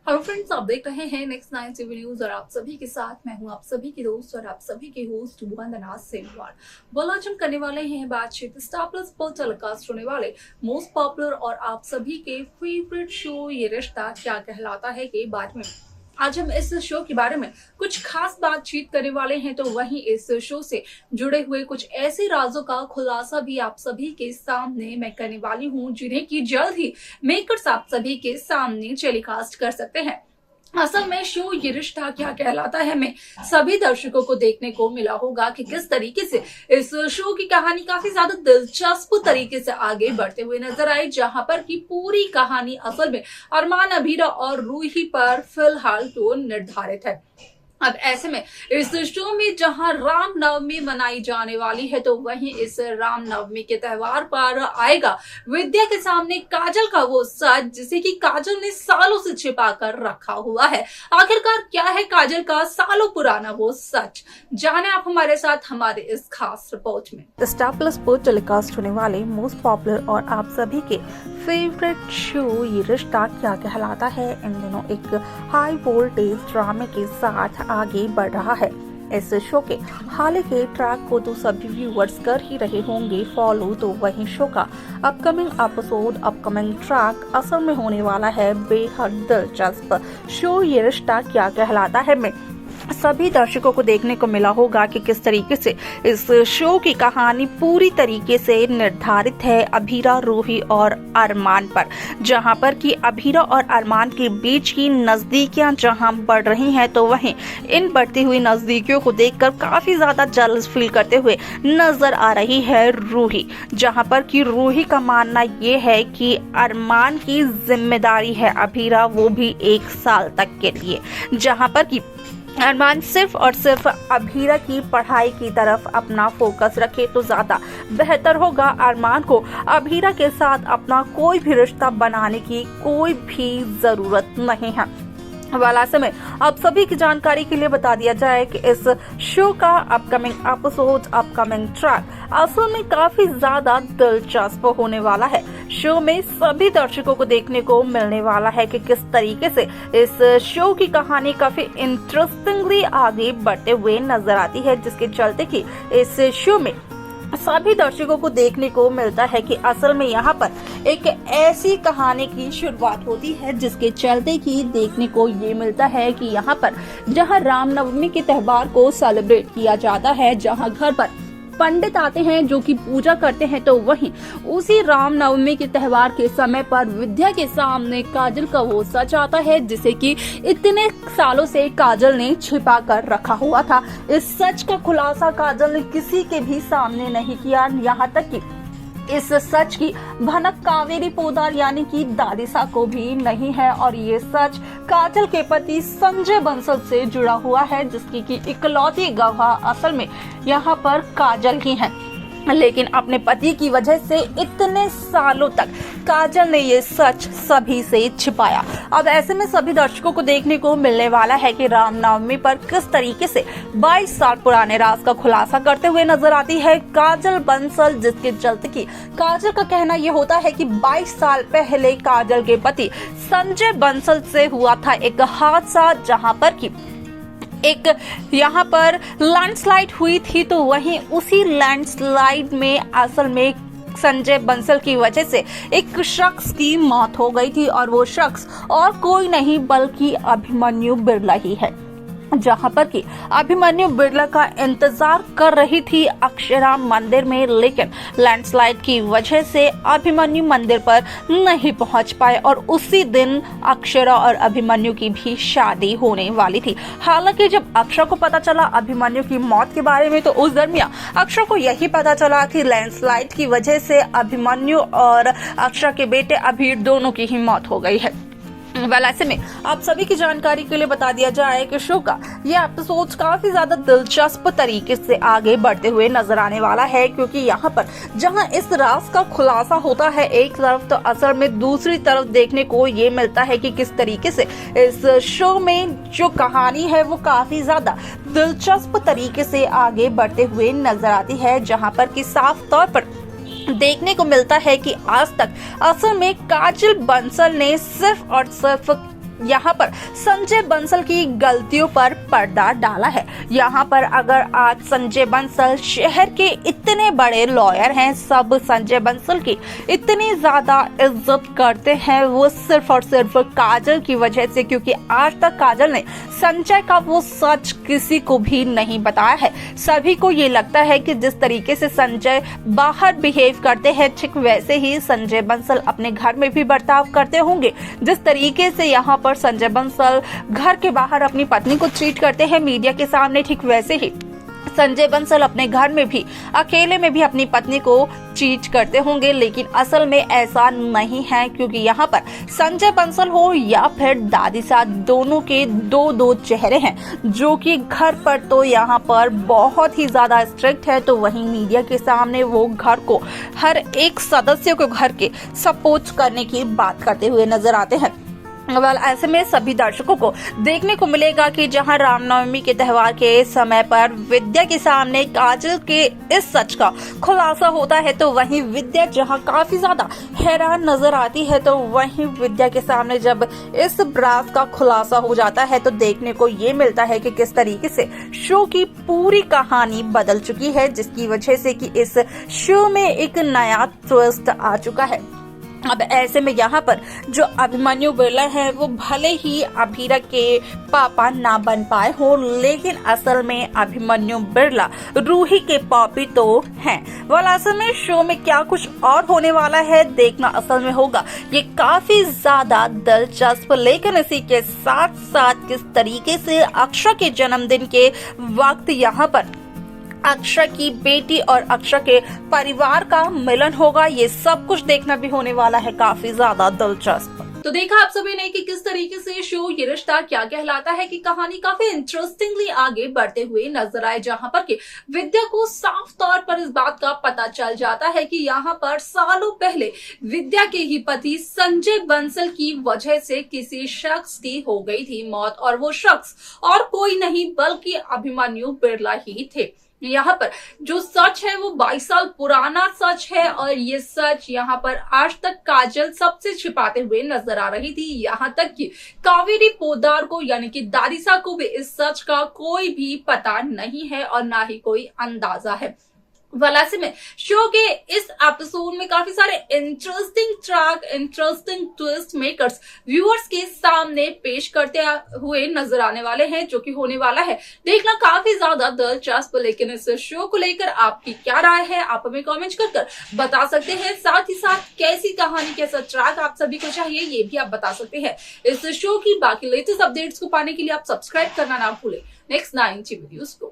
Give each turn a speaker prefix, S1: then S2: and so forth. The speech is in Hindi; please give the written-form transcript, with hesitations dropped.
S1: हेलो फ्रेंड्स, आप देख रहे हैं नेक्स्ट 9 टीवी न्यूज और आप सभी के साथ मैं हूं आप सभी की दोस्त और आप सभी की होस्ट वंदना सेमवाल। बोला हम करने वाले हैं बातचीत स्टार प्लस पर टेलीकास्ट होने वाले मोस्ट पॉपुलर और आप सभी के फेवरेट शो ये रिश्ता क्या कहलाता है के बारे में। आज हम इस शो के बारे में कुछ खास बातचीत करने वाले हैं, तो वहीं इस शो से जुड़े हुए कुछ ऐसे राजों का खुलासा भी आप सभी के सामने मैं करने वाली हूं, जिन्हें की जल्द ही मेकर्स आप सभी के सामने टेलीकास्ट कर सकते हैं। असल में शो ये रिश्ता क्या कहलाता है में सभी दर्शकों को देखने को मिला होगा कि किस तरीके से इस शो की कहानी काफी ज्यादा दिलचस्प तरीके से आगे बढ़ते हुए नजर आई, जहां पर की पूरी कहानी असल में अरमान अभीरा और रूही पर फिलहाल तो निर्धारित है। अब ऐसे में इस शो में जहां रामनवमी मनाई जाने वाली है, तो वहीं इस रामनवमी के त्योहार पर आएगा विद्या के सामने काजल का वो सच, जिसे कि काजल ने सालों से छिपा कर रखा हुआ है। आखिरकार क्या है काजल का सालों पुराना वो सच, जाने आप हमारे साथ हमारे इस खास रिपोर्ट में।
S2: स्टार प्लस पर टेलीकास्ट होने वाले मोस्ट पॉपुलर और आप सभी के फेवरेट शो ये रिश्ता क्या कहलाता है इन दिनों एक हाई वोल्टेज ड्रामे के साथ आगे बढ़ रहा है। इस शो के हाल के ट्रैक को तो सभी व्यूअर्स कर ही रहे होंगे फॉलो, तो वहीं शो का अपकमिंग एपिसोड अपकमिंग ट्रैक असल में होने वाला है बेहद दिलचस्प। शो ये रिश्ता क्या कहलाता है में सभी दर्शकों को देखने को मिला होगा कि किस तरीके से इस शो की कहानी पूरी तरीके से निर्धारित है अभीरा, रूही और अरमान पर, जहां पर कि अभीरा और अरमान के बीच की नजदीकियां जहां बढ़ रही हैं, तो वहीं इन बढ़ती हुई नजदीकियों को देखकर काफी ज्यादा जेलस फील करते हुए नजर आ रही है रूही, जहां पर कि रूही का मानना ये है कि अरमान की जिम्मेदारी है अभीरा, वो भी 1 साल तक के लिए, जहां पर कि अरमान सिर्फ और सिर्फ अभीरा की पढ़ाई की तरफ अपना फोकस रखे तो ज्यादा बेहतर होगा। अरमान को अभीरा के साथ अपना कोई भी रिश्ता बनाने की कोई भी जरूरत नहीं है। वाला समय आप सभी की जानकारी के लिए बता दिया जाए कि इस शो का अपकमिंग एपिसोड अपकमिंग ट्रैक असल में काफी ज्यादा दिलचस्प होने वाला है। शो में सभी दर्शकों को देखने को मिलने वाला है कि किस तरीके से इस शो की कहानी काफी इंटरेस्टिंगली आगे बढ़ते हुए नजर आती है, जिसके चलते कि इस शो में सभी दर्शकों को देखने को मिलता है कि असल में यहाँ पर एक ऐसी कहानी की शुरुआत होती है जिसके चलते कि देखने को ये मिलता है कि यहाँ पर जहाँ रामनवमी के त्योहार को सेलिब्रेट किया जाता है, जहाँ घर पर पंडित आते हैं जो कि पूजा करते हैं, तो वहीं उसी रामनवमी के त्योहार के समय पर विद्या के सामने काजल का वो सच आता है, जिसे कि इतने सालों से काजल ने छिपा कर रखा हुआ था। इस सच का खुलासा काजल ने किसी के भी सामने नहीं किया, यहाँ तक कि इस सच की भनक कावेरी पोदार यानी कि दादिसा को भी नहीं है, और ये सच काजल के पति संजय बंसल से जुड़ा हुआ है, जिसकी की इकलौती गवाह असल में यहाँ पर काजल ही है। लेकिन अपने पति की वजह से इतने सालों तक काजल ने ये सच सभी से छिपाया। अब ऐसे में सभी दर्शकों को देखने को मिलने वाला है कि रामनवमी पर किस तरीके से 22 साल पुराने राज का खुलासा करते हुए नजर आती है काजल बंसल, जिसके चलते की काजल का कहना ये होता है कि 22 साल पहले काजल के पति संजय बंसल से हुआ था एक हादसा, जहाँ पर की एक यहाँ पर लैंडस्लाइड हुई थी, तो वहीं उसी लैंडस्लाइड में असल में संजय बंसल की वजह से एक शख्स की मौत हो गई थी, और वो शख्स और कोई नहीं बल्कि अभिमन्यु बिरला ही है, जहां पर कि अभिमन्यु बिरला का इंतजार कर रही थी अक्षरा मंदिर में, लेकिन लैंडस्लाइड की वजह से अभिमन्यु मंदिर पर नहीं पहुंच पाए, और उसी दिन अक्षरा और अभिमन्यु की भी शादी होने वाली थी। हालांकि जब अक्षरा को पता चला अभिमन्यु की मौत के बारे में, तो उस दरमियान अक्षरा को यही पता चला कि लैंडस्लाइड की वजह से अभिमन्यु और अक्षरा के बेटे अभीर दोनों की ही मौत हो गई है। ऐसे में आप सभी की जानकारी के लिए बता दिया जाए कि शो का ये एपिसोड काफी ज्यादा दिलचस्प तरीके से आगे बढ़ते हुए नजर आने वाला है, क्योंकि यहाँ पर जहाँ इस राज का खुलासा होता है एक तरफ, तो असल में दूसरी तरफ देखने को ये मिलता है कि किस तरीके से इस शो में जो कहानी है वो काफी ज्यादा दिलचस्प तरीके से आगे बढ़ते हुए नजर आती है, जहाँ पर कि साफ तौर पर देखने को मिलता है कि आज तक असल में काजल बंसल ने सिर्फ और सिर्फ यहाँ पर संजय बंसल की गलतियों पर पर्दा डाला है। यहाँ पर अगर आज संजय बंसल शहर के इतने बड़े लॉयर हैं, सब संजय बंसल की इतनी ज्यादा इज्जत करते हैं, वो सिर्फ और सिर्फ काजल की वजह से, क्योंकि आज तक काजल ने संजय का वो सच किसी को भी नहीं बताया है। सभी को ये लगता है कि जिस तरीके से संजय बाहर बिहेव करते हैं, ठीक वैसे ही संजय बंसल अपने घर में भी बर्ताव करते होंगे। जिस तरीके से यहाँ पर संजय बंसल घर के बाहर अपनी पत्नी को ट्रीट करते हैं मीडिया के सामने, ठीक वैसे ही संजय बंसल अपने घर में भी अकेले में भी अपनी पत्नी को चीट करते होंगे। लेकिन असल में ऐसा नहीं है, क्योंकि यहाँ पर संजय बंसल हो या फिर दादी साहब, दोनों के दो चेहरे हैं, जो कि घर पर तो यहाँ पर बहुत ही ज्यादा स्ट्रिक्ट है, तो वहीं मीडिया के सामने वो घर को, हर एक सदस्य को घर के सपोर्ट करने की बात करते हुए नजर आते हैं। ऐसे में सभी दर्शकों को देखने को मिलेगा कि जहां रामनवमी के त्योहार के समय पर विद्या के सामने काजल के इस सच का खुलासा होता है, तो वहीं विद्या जहां काफी ज्यादा हैरान नजर आती है, तो वहीं विद्या के सामने जब इस राज का खुलासा हो जाता है, तो देखने को ये मिलता है कि किस तरीके से शो की पूरी कहानी बदल चुकी है, जिसकी वजह से कि इस शो में एक नया ट्विस्ट आ चुका है। अब ऐसे में यहाँ पर जो अभिमन्यु बिरला है, वो भले ही अभीरा के पापा ना बन पाए हो, लेकिन असल में अभिमन्यु बिरला रूही के पापी तो हैं। असल में शो में क्या कुछ और होने वाला है, देखना असल में होगा। ये काफी ज्यादा दिलचस्प, लेकिन इसी के साथ साथ किस तरीके से अक्षय के जन्मदिन के वक्त यहाँ पर अक्षय की बेटी और अक्षय के परिवार का मिलन होगा, ये सब कुछ देखना भी होने वाला है काफी ज्यादा दिलचस्प।
S1: तो देखा आप सभी ने कि किस तरीके से शो ये रिश्ता क्या कहलाता है की कहानी काफी इंटरेस्टिंगली आगे बढ़ते हुए नजर आए, जहां पर कि विद्या को साफ तौर पर इस बात का पता चल जाता है कि यहाँ पर सालों पहले विद्या के ही पति संजय बंसल की वजह से किसी शख्स की हो गई थी मौत, और वो शख्स और कोई नहीं बल्कि अभिमन्यु बिरला ही थे। यहाँ पर जो सच है वो 22 साल पुराना सच है, और ये सच यहाँ पर आज तक काजल सबसे छिपाते हुए नजर आ रही थी। यहाँ तक कि कावेरी पोद्दार को यानी कि दादिसा को भी इस सच का कोई भी पता नहीं है और ना ही कोई अंदाजा है। ऐसे में शो के इस एपिसोड में काफी सारे interesting track, interesting twist makers viewers के सामने पेश करते हुए नजर आने वाले हैं, जो कि होने वाला है देखना काफी ज्यादा दिलचस्प। लेकिन इस शो को लेकर आपकी क्या राय है, आप हमें कमेंट कर बता सकते हैं। साथ ही साथ कैसी कहानी, कैसा ट्रैक आप सभी को चाहिए, ये भी आप बता सकते हैं। इस शो की बाकी लेटेस्ट अपडेट्स को पाने के लिए आप सब्सक्राइब करना ना भूलें नेक्स्ट 9 न्यूज़ को।